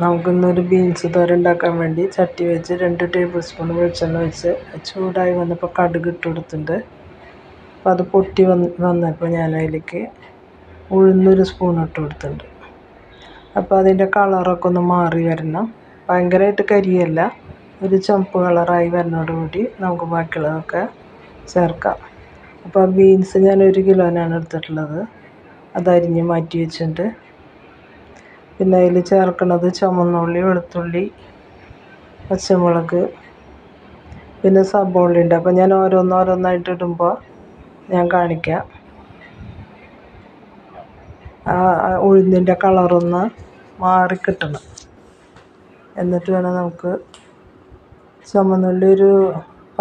നമുക്കിന്നൊരു ബീൻസ് തോരൻ ഉണ്ടാക്കാൻ വേണ്ടി ചട്ടി വെച്ച് 2 ടേബിൾ സ്പൂൺ വെളിച്ചെണ്ണ ഒഴിച്ച് ചൂടായി വന്നപ്പോൾ കടുക് ഇട്ട് കൊടുത്തിട്ടുണ്ട്. അപ്പോൾ അത് പൊട്ടി വന്നപ്പോൾ ഞാൻ അതിലേക്ക് ഉഴുന്നൊരു സ്പൂൺ ഇട്ട് കൊടുത്തിട്ടുണ്ട്. അപ്പോൾ അതിൻ്റെ കളറൊക്കെ ഒന്ന് മാറി വരണം, ഭയങ്കരമായിട്ട് കരിയല്ല, ഒരു ചുവപ്പ് കളറായി വരുന്നതോടുകൂടി നമുക്ക് ബാക്കിയുള്ളതൊക്കെ ചേർക്കാം. അപ്പോൾ ബീൻസ് ഞാൻ 1 കിലോനാണ് എടുത്തിട്ടുള്ളത്, അതരിഞ്ഞ് മാറ്റി വെച്ചിട്ടുണ്ട്. പിന്നെ അതിൽ ചേർക്കുന്നത് ചുവന്നുള്ളി, വെളുത്തുള്ളി, പച്ചമുളക്, പിന്നെ സബോള ഉണ്ട്. അപ്പോൾ ഞാൻ ഓരോന്നോരോന്നായിട്ട് ഇടുമ്പോൾ ഞാൻ കാണിക്കാം. ആ ഉഴുന്നിൻ്റെ കളറൊന്ന് മാറിക്കിട്ടണം, എന്നിട്ട് വേണം നമുക്ക്. ചുവന്നുള്ളി ഒരു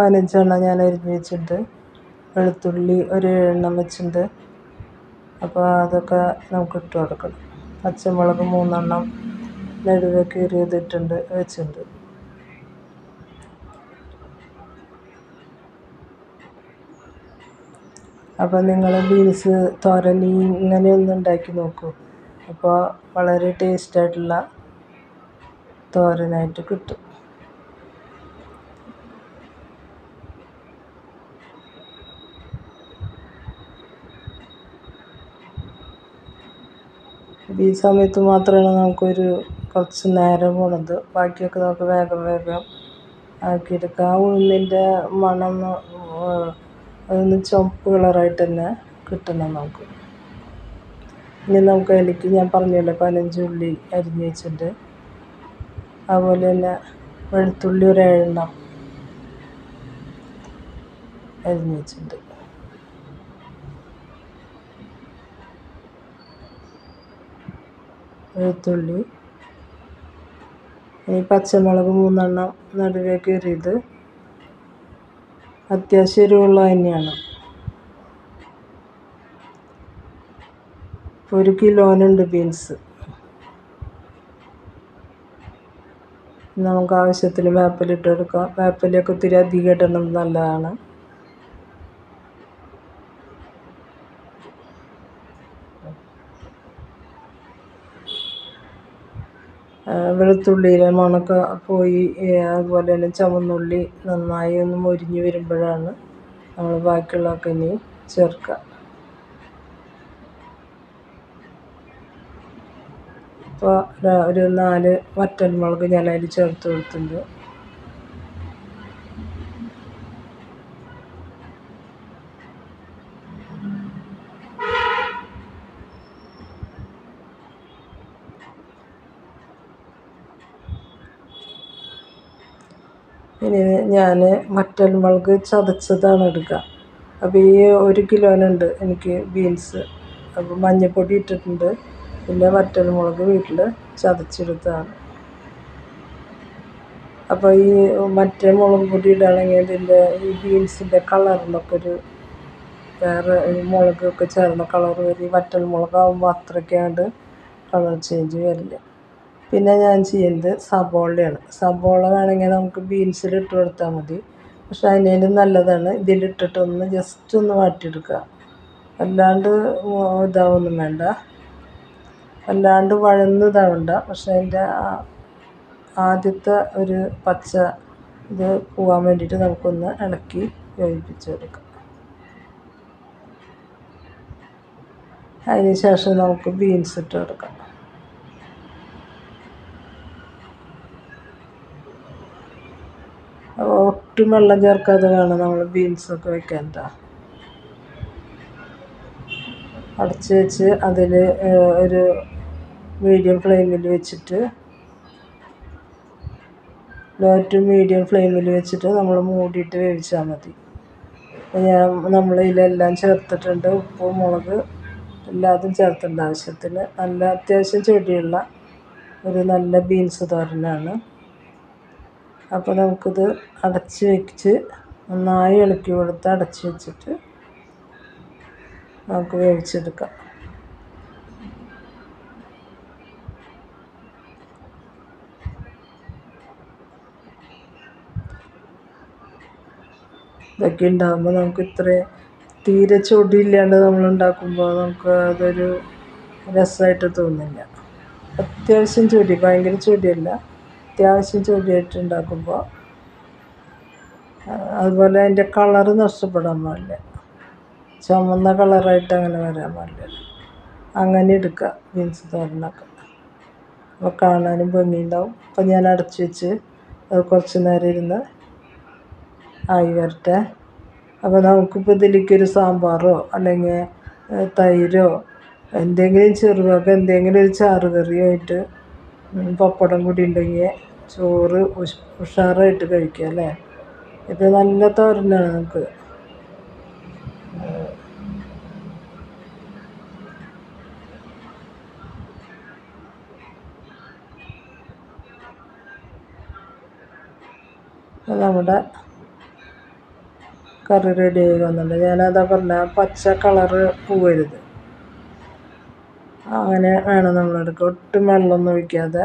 15 ഞാൻ അരിഞ്ഞ് വെച്ചിട്ടുണ്ട്, വെളുത്തുള്ളി ഒരു 7 വെച്ചിട്ടുണ്ട്. അപ്പോൾ അതൊക്കെ നമുക്ക് ഇട്ട് കൊടുക്കണം. പച്ചമുളക് 3 നടുവെ കീറിയതിട്ടുണ്ട് വെച്ചിട്ടുണ്ട്. അപ്പോൾ നിങ്ങൾ ബീൻസ് തോരൻ ഇങ്ങനെയൊന്ന് ഉണ്ടാക്കി നോക്കൂ. അപ്പോൾ വളരെ ടേസ്റ്റായിട്ടുള്ള തോരനായിട്ട് കിട്ടും. ഈ സമയത്ത് മാത്രമാണ് നമുക്കൊരു കുറച്ച് നേരം പോണത്, ബാക്കിയൊക്കെ നമുക്ക് വേഗം ആക്കിയെടുക്കാം. ആ ഉഴുന്നിൻ്റെ മണം അതൊന്ന് ചുവപ്പ് കളറായിട്ട് തന്നെ കിട്ടണം നമുക്ക്. ഇനി നമുക്ക് അതിലേക്ക് ഞാൻ പറഞ്ഞല്ലോ 15 ഉള്ളി അരിഞ്ഞ് വെച്ചിട്ടുണ്ട്, അതുപോലെ തന്നെ വെളുത്തുള്ളി ഒരു 7 അരിഞ്ഞ് വെച്ചിട്ടുണ്ട്. വെളുത്തുള്ളി, ഈ പച്ചമുളക് 3 നടുവേ കീറിയത്, അത്യാവശ്യം എരിവുള്ള തന്നെയാണ്. 1 കിലോനുണ്ട് ബീൻസ്. നമുക്ക് ആവശ്യത്തിന് വേപ്പില ഇട്ട് കൊടുക്കാം. വേപ്പിലയൊക്കെ ഒത്തിരി അധികം ഇടണം, നല്ലതാണ്. വെളുത്തുള്ളിയിലെ മണമൊക്കെ പോയി, അതുപോലെ തന്നെ ചുവന്നുള്ളി നന്നായി ഒന്ന് മൊരിഞ്ഞ് വരുമ്പോഴാണ് നമ്മൾ ബാക്കിയുള്ളതൊക്കെ ഇനി ചേർക്കുക. അപ്പോൾ ഒരു 4 വറ്റൽമുളക് ഞാൻ അതിൽ ചേർത്ത് കൊടുത്തിട്ടുണ്ട്. ഇനി ഞാൻ വറ്റൽമുളക് ചതച്ചതാണ് എടുക്കുക. അപ്പോൾ ഈ 1 കിലോനുണ്ട് എനിക്ക് ബീൻസ്. അപ്പോൾ മഞ്ഞൾപ്പൊടി ഇട്ടിട്ടുണ്ട്, പിന്നെ വറ്റൽമുളക് വീട്ടിൽ ചതച്ചെടുത്തതാണ്. അപ്പോൾ ഈ മറ്റേ മുളക് പൊടി ഇടുകയാണെങ്കിൽ ഇതിൻ്റെ ഈ ബീൻസിൻ്റെ കളറിനൊക്കെ ഒരു വേറെ മുളകൊക്കെ ചേർന്ന കളർ വരും. ഈ വറ്റൽമുളകാകുമ്പോൾ അത്രയ്ക്കാണ്ട് കളർ ചേഞ്ച് വരില്ല. പിന്നെ ഞാൻ ചെയ്യുന്നത് സബോളയാണ്. സബോള വേണമെങ്കിൽ നമുക്ക് ബീൻസിൽ ഇട്ട് കൊടുത്താൽ മതി, പക്ഷെ അതിനേലും നല്ലതാണ് ഇതിലിട്ടിട്ടൊന്ന് ജസ്റ്റ് ഒന്ന് വാട്ടിയെടുക്കുക. അല്ലാണ്ട് ഇതാവൊന്നും വേണ്ട, അല്ലാണ്ട് വഴന്നതാവണ്ട. പക്ഷെ അതിൻ്റെ ആദ്യത്തെ ഒരു പച്ച ഇത് പോകാൻ വേണ്ടിയിട്ട് നമുക്കൊന്ന് ഇളക്കി യോജിപ്പിച്ചെടുക്കാം. അതിന് ശേഷം നമുക്ക് ബീൻസ് ഇട്ട് കൊടുക്കാം. ഒട്ടും വെള്ളം ചേർക്കാതെ വേണം നമ്മൾ ബീൻസൊക്കെ വെക്കാൻ. അടച്ച് വെച്ച് അതിൽ ഒരു മീഡിയം ഫ്ലെയിമിൽ വെച്ചിട്ട്, ലോ ടു മീഡിയം ഫ്ലെയിമിൽ വെച്ചിട്ട് നമ്മൾ മൂടിയിട്ട് വേവിച്ചാൽ മതി. നമ്മൾ ഇതിലെല്ലാം ചേർത്തിട്ടുണ്ട്, ഉപ്പ്, മുളക് എല്ലാതും ചേർത്തിട്ടുണ്ട് ആവശ്യത്തിന്. നല്ല അത്യാവശ്യം ചെടിയുള്ള ഒരു നല്ല ബീൻസ് തോരനാണ്. അപ്പോൾ നമുക്കിത് അടച്ച് വെച്ച് നന്നായി ഇളക്കി കൊടുത്ത് അടച്ച് വെച്ചിട്ട് നമുക്ക് വേവിച്ചെടുക്കാം. ഇതൊക്കെ ഉണ്ടാകുമ്പോൾ നമുക്ക് തീരെ ചൊടിയില്ലാണ്ട് നമ്മൾ ഉണ്ടാക്കുമ്പോൾ നമുക്ക് അതൊരു രസമായിട്ട് തോന്നില്ല. അത്യാവശ്യം ചൊടി, ഭയങ്കര ചൊടിയല്ല, അത്യാവശ്യം ചൊടിയായിട്ട് ഉണ്ടാക്കുമ്പോൾ അതുപോലെ അതിൻ്റെ കളറ് നഷ്ടപ്പെടാൻ പാടില്ല, ചുമന്ന കളറായിട്ട് അങ്ങനെ വരാൻ പാടില്ല. അങ്ങനെ എടുക്കുക ബീൻസ് തോരനൊക്കെ. അപ്പോൾ കാണാനും ഭംഗിയുണ്ടാവും. അപ്പോൾ ഞാൻ അടച്ചു വെച്ച് അത് കുറച്ച് നേരം ഇരുന്ന് ആയി വരട്ടെ. അപ്പോൾ നമുക്കിപ്പോൾ ഇതിലേക്കൊരു സാമ്പാറോ അല്ലെങ്കിൽ തൈരോ എന്തെങ്കിലും ചെറുവക എന്തെങ്കിലും ഒരു ചാറ് കറിയോ ആയിട്ട് പപ്പടം കൂടി ഉണ്ടെങ്കിൽ ചോറ് ഉഷാറായിട്ട് കഴിക്കാം അല്ലേ. ഇത് നല്ല തോരനാണ് നമുക്ക്. നമ്മുടെ കറി റെഡി ആയി വന്നിട്ടുണ്ട്. ഞാനതാ പറഞ്ഞ പച്ച കളറ് പോവരുത്, അങ്ങനെ വേണം നമ്മളെടുക്കുക. ഒട്ടും വെള്ളമൊന്നും ഒഴിക്കാതെ.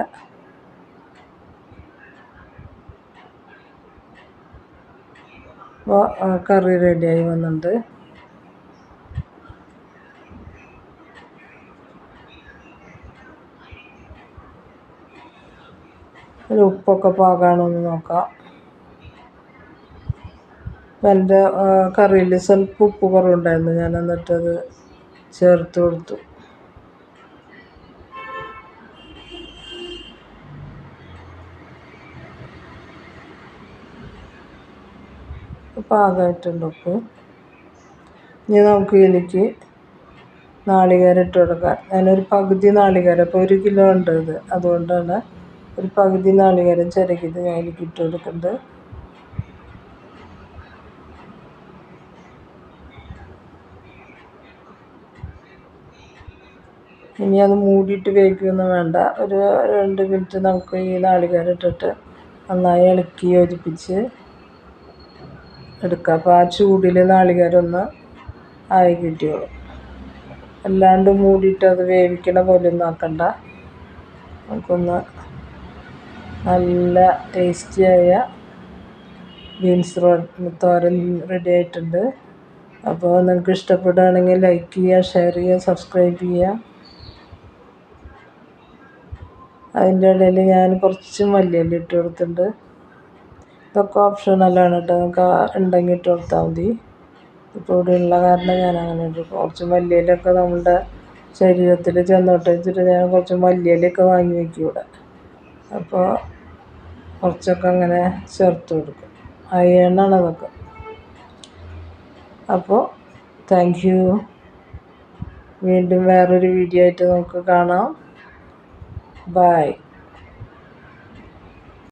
അപ്പോൾ കറി റെഡിയായി വന്നിട്ടുണ്ട്. ഒരു ഉപ്പൊക്കെ പാകമാണെന്ന് നോക്കാം. അപ്പം എൻ്റെ കറിയിൽ സ്വല്പം ഉപ്പ് കുറവുണ്ടായിരുന്നു, ഞാൻ എന്നിട്ടത് ചേർത്ത് കൊടുത്തു. പാകമായിട്ടുണ്ട് ഉപ്പ്. ഇനി നമുക്ക് ഇതിലേക്ക് നാളികേരം ഇട്ട് കൊടുക്കാം. ഞാനൊരു പകുതി നാളികേരം, ഇപ്പോൾ 1 കിലോ ഉണ്ട് ഇത്, അതുകൊണ്ടാണ് ഒരു പകുതി നാളികേരം ചിരകിയത് ഞാൻ ഇതിലേക്ക് ഇട്ട് കൊടുക്കുന്നുണ്ട്. ഇനി അത് മൂടിയിട്ട് വേവിക്കുകയൊന്നും വേണ്ട. ഒരു 2 മിനിറ്റ് നമുക്ക് ഈ നാളികേരം ഇട്ടിട്ട് നന്നായി ഇളക്കി യോജിപ്പിച്ച് എടുക്കുക. അപ്പോൾ ആ ചൂടിൽ നാളികേരം ഒന്ന് ആയി കിട്ടിയോളും. അല്ലാണ്ട് മൂടിയിട്ട് അത് വേവിക്കണ പോലെ ഒന്നും ആക്കണ്ട. നമുക്കൊന്ന് നല്ല ടേസ്റ്റിയായ ബീൻസ് തോരൻ റെഡി ആയിട്ടുണ്ട്. അപ്പോൾ നിങ്ങൾക്ക് ഇഷ്ടപ്പെടുകയാണെങ്കിൽ ലൈക്ക് ചെയ്യുക, ഷെയർ ചെയ്യുക, സബ്സ്ക്രൈബ് ചെയ്യുക. അതിൻ്റെ ഇടയിൽ ഞാൻ കുറച്ച് മല്ലിയില ഇട്ട് കൊടുത്തിട്ടുണ്ട്. ഇതൊക്കെ ഓപ്ഷണലാണ് കേട്ടോ, നമുക്ക് ഉണ്ടെങ്കിൽ ഇട്ട് കൊടുത്താൽ മതി. ഇപ്പോൾ ഇവിടെ ഉള്ള കാരണം ഞാൻ അങ്ങനെ ഇട്ടു. കുറച്ച് മല്ലിയിലൊക്കെ നമ്മുടെ ശരീരത്തിൽ ചെന്നോട്ടെ വെച്ചിട്ട് ഞാൻ കുറച്ച് മല്ലിയിലൊക്കെ വാങ്ങി വയ്ക്കും ഇവിടെ. അപ്പോൾ കുറച്ചൊക്കെ അങ്ങനെ ചേർത്ത് കൊടുക്കും. അയണാണ് അതൊക്കെ. അപ്പോൾ താങ്ക് യു. വീണ്ടും വേറൊരു വീഡിയോ ആയിട്ട് നമുക്ക് കാണാം. ബൈ.